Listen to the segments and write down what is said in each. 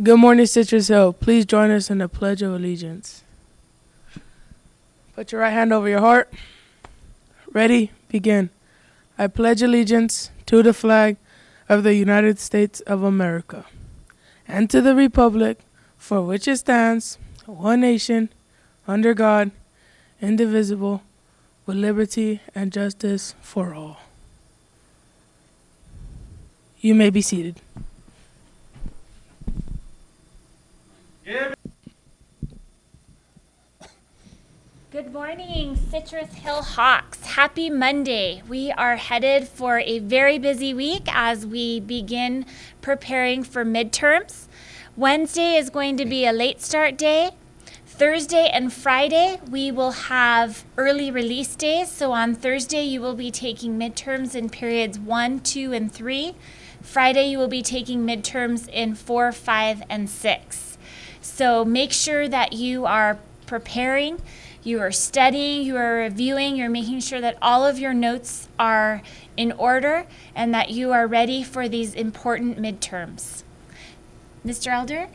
Good morning, Citrus Hill. Please join us in the Pledge of Allegiance. Put your right hand over your heart. Ready? Begin. I pledge allegiance to the flag of the United States of America and to the republic for which it stands, one nation, under God, indivisible, with liberty and justice for all. You may be seated. Good morning, Citrus Hill Hawks. Happy Monday. We are headed for a very busy week as we begin preparing for midterms. Wednesday is going to be a late start day. Thursday and Friday, we will have early release days. So on Thursday, you will be taking midterms in periods 1, 2, and 3. Friday, you will be taking midterms in 4, 5, and 6. So make sure that you are preparing, you are studying, you are reviewing, you're making sure that all of your notes are in order and that you are ready for these important midterms. Mr. Elder?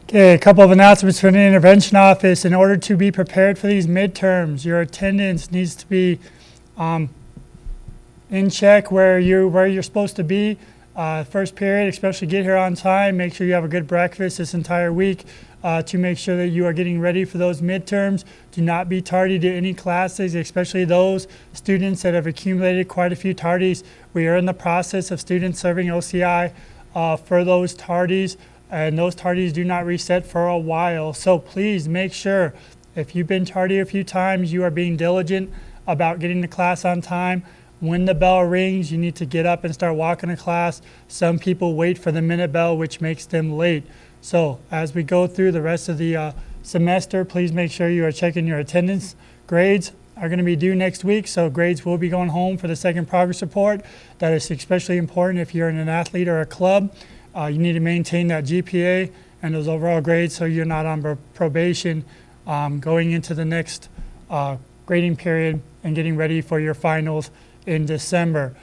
Okay, a couple of announcements from the intervention office. In order to be prepared for these midterms, your attendance needs to be in check where you're supposed to be. First period, especially get here on time. Make sure you have a good breakfast this entire week to make sure that you are getting ready for those midterms. Do not be tardy to any classes, especially those students that have accumulated quite a few tardies. We are in the process of students serving OCI for those tardies, and those tardies do not reset for a while. So please make sure if you've been tardy a few times, you are being diligent about getting to class on time. When the bell rings, you need to get up and start walking to class. Some people wait for the minute bell, which makes them late. So as we go through the rest of the semester, please make sure you are checking your attendance. Grades are going to be due next week, so grades will be going home for the second progress report. That is especially important if you're in an athlete or a club. You need to maintain that GPA and those overall grades so you're not on probation going into the next grading period and getting ready for your finals in December.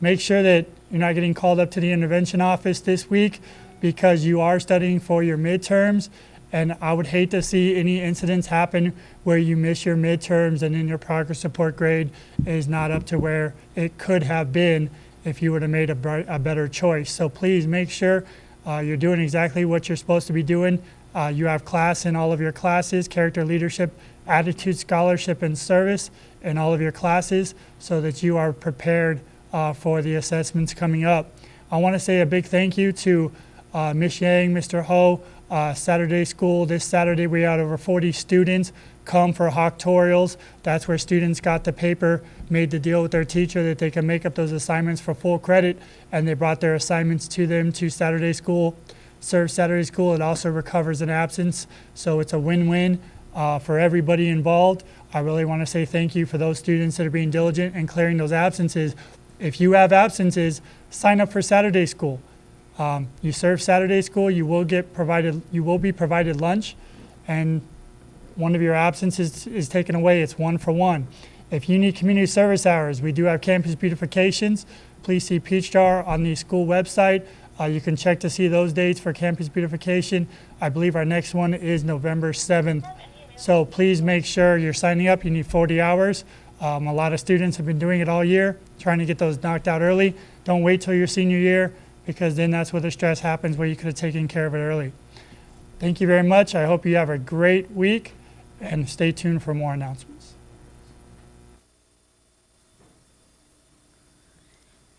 Make sure that you're not getting called up to the intervention office this week because you are studying for your midterms, and I would hate to see any incidents happen where you miss your midterms and then your progress report grade is not up to where it could have been if you would have made a better choice. So please make sure you're doing exactly what you're supposed to be doing. You have class in all of your classes, character, leadership, attitude, scholarship, and service in all of your classes so that you are prepared for the assessments coming up. I want to say a big thank you to Ms. Yang, Mr. Ho, Saturday School. This Saturday we had over 40 students come for Hawktorials. That's where students got the paper, made the deal with their teacher that they can make up those assignments for full credit, and they brought their assignments to them to Saturday School. Serve Saturday School. It also recovers an absence, so it's a win-win for everybody involved. I really want to say thank you for those students that are being diligent and clearing those absences. If you have absences, sign up for Saturday School. You serve Saturday School, you will be provided lunch, and one of your absences is taken away. It's 1 for 1. If you need community service hours, we do have campus beautifications. Please see Peach Jar on the school website. You can check to see those dates for campus beautification. I believe our next one is November 7th. So please make sure you're signing up. You need 40 hours. A lot of students have been doing it all year, trying to get those knocked out early. Don't wait till your senior year, because then that's where the stress happens, where you could have taken care of it early. Thank you very much. I hope you have a great week, and stay tuned for more announcements.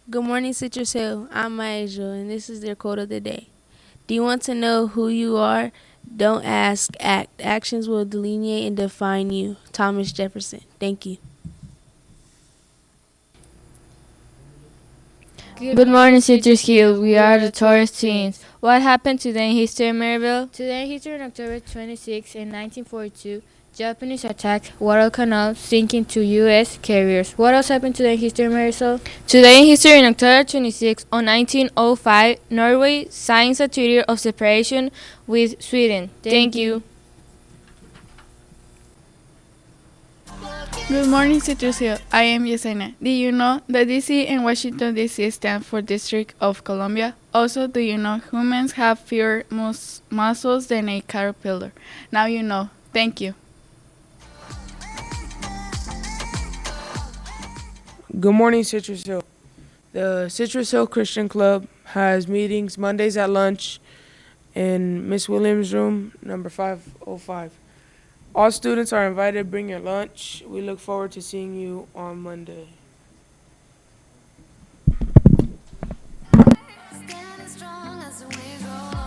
Good morning, Citrus Hill. I'm Maisha, and this is their quote of the day. Do you want to know who you are? Don't ask, act. Actions will delineate and define you. Thomas Jefferson. Thank you. Good morning, Citrus Hill. We are the Taurus Teens. What happened today in history, Maryville? Today in history, on October 26, in 1942, Japanese attacked Guadalcanal, sinking 2 U.S. carriers. What else happened today in history, Marisol? Today in history, on October 26, on 1905, Norway signs a treaty of separation with Sweden. Thank you. Good morning, Citrus Hill. I am Yesenia. Did you know that DC and Washington DC stand for District of Columbia? Also, do you know humans have fewer muscles than a caterpillar? Now you know. Thank you. Good morning, Citrus Hill. The Citrus Hill Christian Club has meetings Mondays at lunch in Miss Williams' room, number 505. All students are invited to bring your lunch. We look forward to seeing you on Monday. Standing strong as the waves roll